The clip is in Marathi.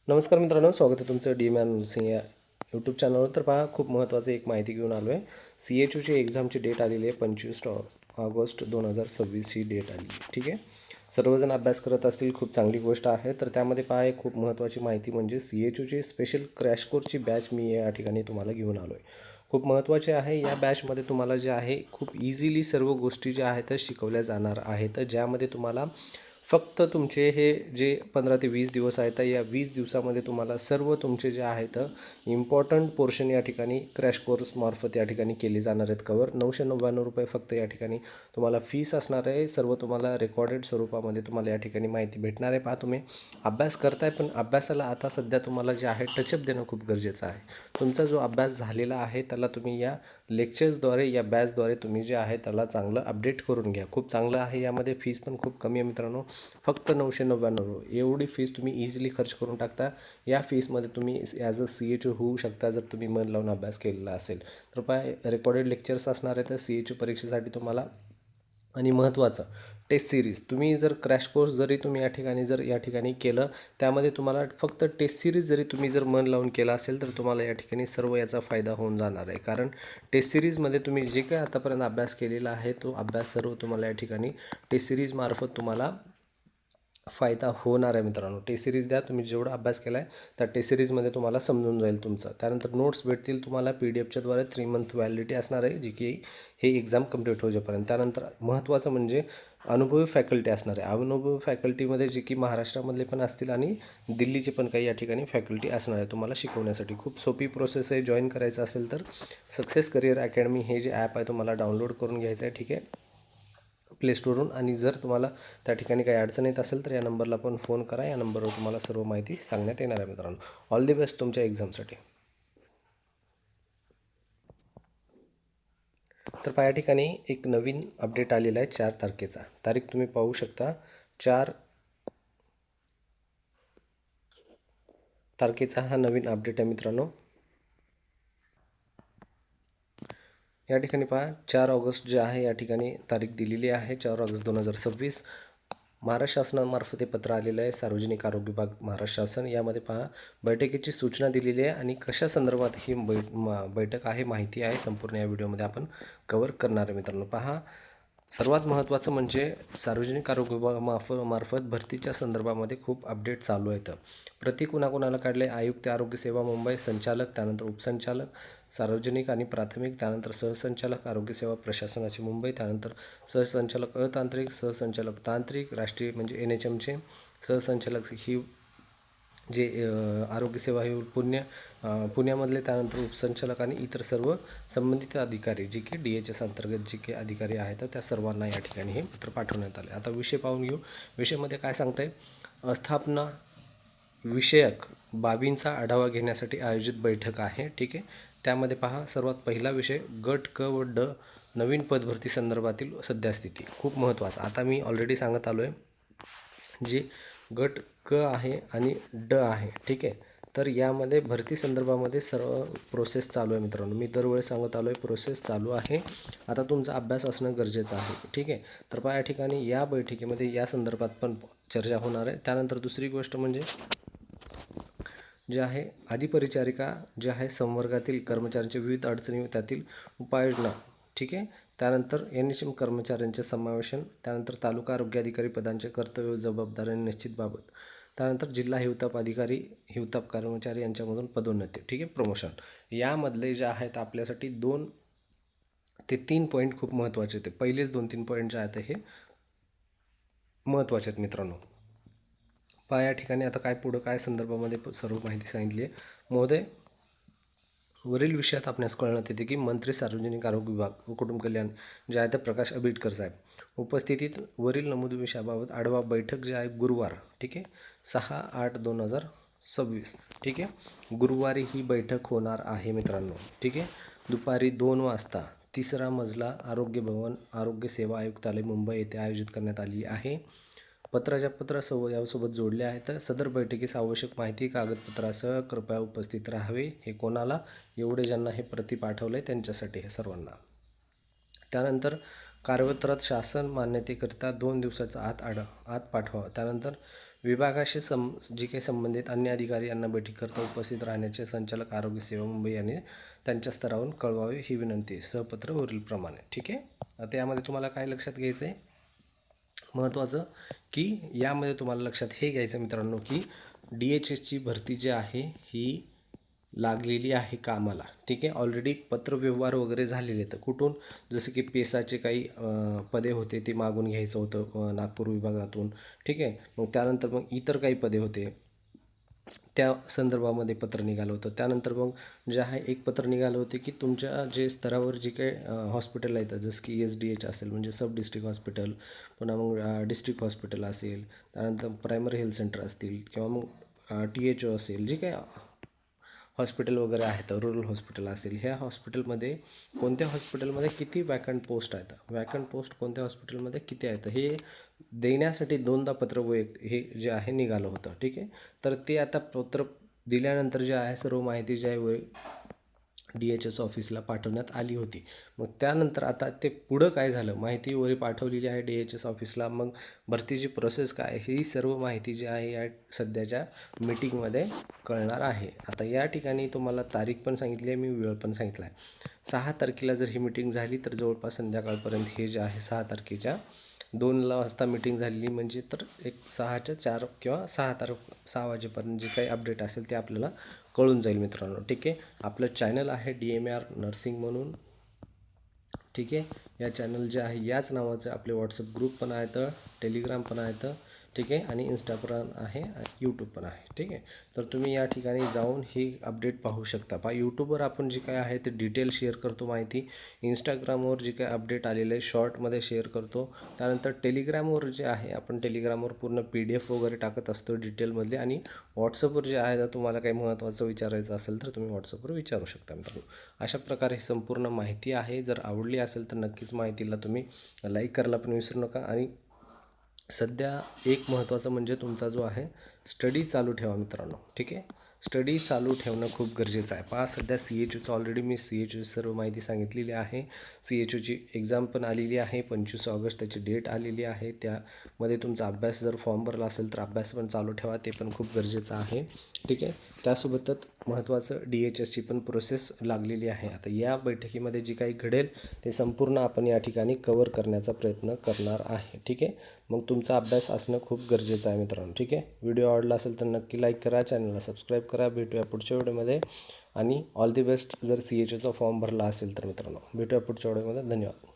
नमस्कार मित्रांनो, स्वागत आहे तुमचं डी मॅन सिंग या यूट्यूब चॅनलवर. तर पहा, खूप महत्त्वाचं एक माहिती घेऊन आलो आहे. CHUची एक्झामची डेट आलेली आहे. 25 ऑगस्ट 2026 ही डेट आली आहे. ठीक आहे, सर्वजण अभ्यास करत असतील, खूप चांगली गोष्ट आहे. तर त्यामध्ये पहा, एक खूप महत्त्वाची माहिती म्हणजे CHUची स्पेशल क्रॅश कोर्सची बॅच मी या ठिकाणी तुम्हाला घेऊन आलो आहे. खूप महत्त्वाचे आहे. या बॅचमध्ये तुम्हाला जे आहे खूप इझिली सर्व गोष्टी ज्या आहेत शिकवल्या जाणार आहेत, ज्यामध्ये तुम्हाला फक्त तुमचे हे जे 15 ते 20 दिवस आहेत, या 20 दिवसामध्ये तुम्हाला सर्व तुमचे जे आहेत इम्पॉर्टंट पोर्शन या ठिकाणी क्रॅश कोर्समार्फत या ठिकाणी केले जाणार आहेत कवर. 999 रुपये फक्त या ठिकाणी तुम्हाला फीस असणार आहे. सर्व तुम्हाला रेकॉर्डेड स्वरूपामध्ये तुम्हाला या ठिकाणी माहिती भेटणार आहे. पहा, तुम्ही अभ्यास करताय, पण अभ्यासाला आता सध्या तुम्हाला जे आहे टचअप देणं खूप गरजेचं आहे. तुमचा जो अभ्यास झालेला आहे त्याला तुम्ही या लेक्चर्सद्वारे, या बॅचद्वारे तुम्ही जे आहे त्याला चांगलं अपडेट करून घ्या. खूप चांगलं आहे. यामध्ये फीस पण खूप कमी आहे मित्रांनो, फक्त 999 एवढी फीस तुम्ही इझिली खर्च करून टाकता. या फीसमध्ये तुम्ही ॲज अ CHU होऊ शकता जर तुम्ही मन लावून अभ्यास केलेला असेल तर. रेकॉर्डेड लेक्चर्स असणार आहे तर CHU परीक्षेसाठी तुम्हाला. आणि महत्त्वाचं, टेस्ट सिरीज तुम्ही जर क्रॅश कोर्स जरी तुम्ही या ठिकाणी केलं, त्यामध्ये तुम्हाला फक्त टेस्ट सिरीज जरी तुम्ही जर मन लावून केला असेल तर तुम्हाला या ठिकाणी सर्व याचा फायदा होऊन जाणार आहे. कारण टेस्ट सिरीजमध्ये तुम्ही जे काय आतापर्यंत अभ्यास केलेला आहे तो अभ्यास सर्व तुम्हाला या ठिकाणी टेस्ट सिरीजमार्फत तुम्हाला फायदा होणार आहे मित्रांनो. टेस्ट सिरीज द्या, तुम्ही जेवढा अभ्यास केला आहे त्या टेस्ट सिरीजमध्ये तुम्हाला समजून जाईल तुमचं. त्यानंतर नोट्स भेटतील तुम्हाला PDFच्याद्वारे. 3 मंथ व्हॅलिडिटी असणार आहे, जी की हे एक्झाम कंप्लीट होईपर्यंत. त्यानंतर महत्त्वाचं म्हणजे अनुभवी फॅकल्टी असणार आहे. अनुभवी फॅकल्टीमध्ये जे की महाराष्ट्रामधले पण असतील आणि दिल्लीचे पण काही या ठिकाणी फॅकल्टी असणार आहे तुम्हाला शिकवण्यासाठी. खूप सोपी प्रोसेस आहे. जॉईन करायचं असेल तर सक्सेस करिअर अकॅडमी हे जे ॲप आहे तुम्हाला डाउनलोड करून घ्यायचं आहे. ठीक आहे, प्ले स्टोरवरून. आणि जर तुम्हाला त्या ठिकाणी काही अडचण येत असेल तर या नंबरला पण फोन करा. या नंबरवर तुम्हाला सर्व माहिती सांगण्यात येणार आहे मित्रांनो. ऑल दी बेस्ट तुमच्या एक्झामसाठी. तर या ठिकाणी एक नवीन अपडेट आलेला आहे 4 तारखेचा. तारीख तुम्ही पाहू शकता, 4 तारखेचा हा नवीन अपडेट आहे मित्रांनो. या ठिकाणी पहा, 4 ऑगस्ट जे आहे या ठिकाणी तारीख दिलेली आहे, 4 ऑगस्ट 2026. महाराष्ट्र शासनामार्फत हे पत्र आलेलं आहे, सार्वजनिक आरोग्य विभाग महाराष्ट्र शासन. यामध्ये पहा, बैठकीची सूचना दिलेली आहे आणि कशा संदर्भात ही बैठक आहे माहिती आहे संपूर्ण या व्हिडिओमध्ये आपण कव्हर करणार आहे मित्रांनो. पहा, सर्वात महत्त्वाचं म्हणजे सार्वजनिक आरोग्य विभागामार्फत भरतीच्या संदर्भामध्ये खूप अपडेट चालू आहेत. प्रति कुणाकुणाला काढले, आयुक्त आरोग्य सेवा मुंबई, संचालक, त्यानंतर उपसंचालक सार्वजनिक आणि प्राथमिक, त्यानंतर सहसंचालक आरोग्य सेवा प्रशासनाची मुंबई, त्यानंतर सहसंचालक अतांत्रिक, सहसंचालक तांत्रिक, राष्ट्रीय म्हणजे NHMचे सहसंचालक ही जे आरोग्य सेवा हे पुण्यामधले, त्यानंतर उपसंचालक आणि इतर सर्व संबंधित अधिकारी जे की DHS अंतर्गत जे काही अधिकारी आहेत त्या सर्वांना या ठिकाणी हे पत्र पाठवण्यात आले. आता विषय पाहून घेऊ. विषयामध्ये काय सांगतं आहे, स्थापना विषयक बाबींचा आढावा घेण्यासाठी आयोजित बैठक आहे. ठीक आहे, त्यामध्ये पहा, सर्वात पहिला विषय गट क व ड नवीन पदभरती संदर्भातील सद्यस्थिती. खूप महत्त्वाचा. आता मी ऑलरेडी सांगत आलो आहे, जे गट क आहे आणि ड आहे. ठीक आहे, तर यामध्ये भरती संदर्भामध्ये सर्व प्रोसेस चालू आहे मित्रांनो. मी दरवेळेस सांगत आलो आहे, प्रोसेस चालू आहे. आता तुमचा अभ्यास असणं गरजेचं आहे. ठीक आहे, तर पहा, या ठिकाणी या बैठकीमध्ये या संदर्भात पण चर्चा होणार आहे. त्यानंतर दुसरी गोष्ट म्हणजे जे आहे अधिपरिचारिका जे आहे संवर्गातील कर्मचाऱ्यांच्या विविध अडचणी व त्यातील उपाययोजना. ठीक आहे, त्यानंतर NHM कर्मचाऱ्यांचे समावेशन, त्यानंतर तालुका आरोग्य अधिकारी पदांचे कर्तव्य व जबाबदाऱ्या निश्चितबाबत, त्यानंतर जिल्हा हिवताप अधिकारी, हिवताप कर्मचारी यांच्यामधून पदोन्नती. ठीक आहे, प्रमोशन. यामधले जे आहेत आपल्यासाठी 2 ते 3 पॉईंट खूप महत्त्वाचे आहेत. पहिलेच 2-3 पॉईंट जे आहेत हे महत्त्वाचे आहेत मित्रांनो. पहा, या ठिकाणी आता पुढं काय संदर्भामध्ये सर्व माहिती सांगितली आहे. महोदय, वरील विषयात आपणास कळण्यात येते की मंत्री सार्वजनिक आरोग्य विभाग व कुटुंब कल्याण जे आहे ते प्रकाश आंबेडकर साहेब उपस्थितीत वरील नमूद विषयाबाबत आढावा बैठक जे आहे गुरुवार. ठीक आहे, 6/8/2026. ठीक आहे, गुरुवारी ही बैठक होणार आहे मित्रांनो. ठीक आहे, दुपारी 2 वाजता 3रा मजला आरोग्य भवन, आरोग्य सेवा आयुक्तालय मुंबई येथे आयोजित करण्यात आली आहे. पत्राच्या यासोबत जोडले आहे. तर सदर बैठकीस आवश्यक माहिती कागदपत्रासह कृपया उपस्थित राहावे. हे कोणाला, एवढे ज्यांना हे प्रति पाठवलं आहे त्यांच्यासाठी हे सर्वांना. त्यानंतर कार्यपत्रात शासन मान्यतेकरिता 2 दिवसाचा आत पाठवावा. त्यानंतर विभागाशी जी काही संबंधित अन्य अधिकारी यांना बैठकीकरता उपस्थित राहण्याचे संचालक आरोग्य सेवा मुंबई यांनी त्यांच्या स्तरावरून कळवावे ही विनंती. सहपत्र वरीलप्रमाणे. ठीक आहे. आता यामध्ये तुम्हाला काय लक्षात घ्यायचं आहे महत्त्वाचं, की यामध्ये तुम्हाला लक्षात हे घ्यायचं मित्रांनो, की DHSची भरती जी आहे ही लागलेली आहे कामाला. ठीक आहे. ऑलरेडी पत्रव्यवहार वगैरे झालेले आहेत. कुठून? जसं की पेसाचे काही पदे होते ते मागून घ्यायचं होतं नागपूर विभागातून. ठीक आहे. मग त्यानंतर मग इतर काही पदे होते त्या संदर्भामध्ये पत्र निघालं होतं. त्यानंतर मग जे आहे एक पत्र निघालं होते की तुमच्या जे स्तरावर जे काही हॉस्पिटल आहेत जसं की SDH असेल म्हणजे सब डिस्ट्रिक्ट हॉस्पिटल, पुन्हा मग डिस्ट्रिक्ट हॉस्पिटल असेल, त्यानंतर प्रायमरी हेल्थ सेंटर असतील किंवा मग THO असेल, जे काही हॉस्पिटल वगैरे आहेत, रुरल हॉस्पिटल असेल, ह्या हॉस्पिटलमध्ये कोणत्या हॉस्पिटलमध्ये किती वॅकंट पोस्ट आहेत, वॅकंट पोस्ट कोणत्या हॉस्पिटलमध्ये किती आहेत हे देण्यासाठी 2दा पत्र हे जे आहे निघालं होतं. ठीक आहे. तर ते आता पत्र दिल्यानंतर जे आहे सर्व माहिती जी आहे DHS ऑफिसला पाठवण्यात आली होती. मग त्यानंतर आता ते पुढं काय झालं, माहिती वगैरे पाठवलेली आहे DHS ऑफिसला. मग भरतीची प्रोसेस काय, ही सर्व माहिती जी आहे या सध्याच्या मीटिंगमध्ये कळणार आहे. आता या ठिकाणी तुम्हाला तारीख पण सांगितली आहे, मी वेळ पण सांगितला आहे. 6 तारखेला जर ही मीटिंग झाली तर जवळपास संध्याकाळपर्यंत हे जे आहे 6 तारखेच्या 2 वाजता मीटिंग झालेली म्हणजे तर एक 6च्या 4 किंवा 6 वाजेपर्यंत जे काही अपडेट असेल ते आपल्याला कळून जाईल मित्रांनो. ठीक आहे. आपलं चॅनल आहे DMAR नर्सिंग म्हणून. ठीक आहे. या चॅनल जे आहे याच नावाचं आपले व्हॉट्सअप ग्रुप पण आहेत, टेलिग्राम पण आहेत. ठीक आहे. आणि इंस्टाग्राम आहे, यूट्यूब पण आहे. ठीक आहे. तर तुम्ही या ठिकाणी जाऊन ही अपडेट पाहू शकता. यूट्यूबवर आपण जे काय आहे ते डिटेल शेअर करतो माहिती, इंस्टाग्रामवर जे काय अपडेट आलेलं आहे शॉर्टमध्ये शेअर करतो. त्यानंतर टेलिग्रामवर जे आहे आपण टेलिग्रामवर पूर्ण PDF वगैरे टाकत असतो डिटेलमधले. आणि व्हॉट्सअपवर जे आहे जर तुम्हाला काही महत्त्वाचं विचारायचं असेल तर तुम्ही व्हॉट्सअपवर विचारू शकता मित्रांनो. अशा प्रकारे संपूर्ण माहिती आहे. जर आवडली असेल तर नक्कीच माहितीला तुम्ही लाईक करायला पण विसरू नका. आणि सध्या एक महत्त्वाचं म्हणजे तुमचा जो आहे स्टडी चालू ठेवा मित्रांनो. ठीक आहे. स्टडी चालू ठेवणं खूप गरजेचं आहे. सध्या CHOचं ऑलरेडी मी CHOची सर्व माहिती सांगितलेली आहे. CHOची एक्झाम पण आलेली आहे, 25 ऑगस्ट त्याची डेट आलेली आहे. त्यामध्ये तुमचा अभ्यास जर फॉर्म भरला असेल तर अभ्यास पण चालू ठेवा, ते पण खूप गरजेचं आहे. ठीक आहे. त्यासोबतच महत्त्वाचं DHSची पण प्रोसेस लागलेली आहे. आता या बैठकीमध्ये जी काही घडेल ते संपूर्ण आपण या ठिकाणी कव्हर करण्याचा प्रयत्न करणार आहे. ठीक आहे. मग तुमचा अभ्यास असणं खूप गरजेचं आहे मित्रांनो. ठीक आहे. व्हिडिओ आवडला असेल तर नक्की लाईक करा, चॅनलला सबस्क्राईब करा. भेटूया पुढच्या व्हिडिओमध्ये. आणि ऑल दी बेस्ट जर CHOचा फॉर्म भरला असेल तर मित्रांनो. भेटूया पुढच्या व्हिडिओमध्ये. धन्यवाद.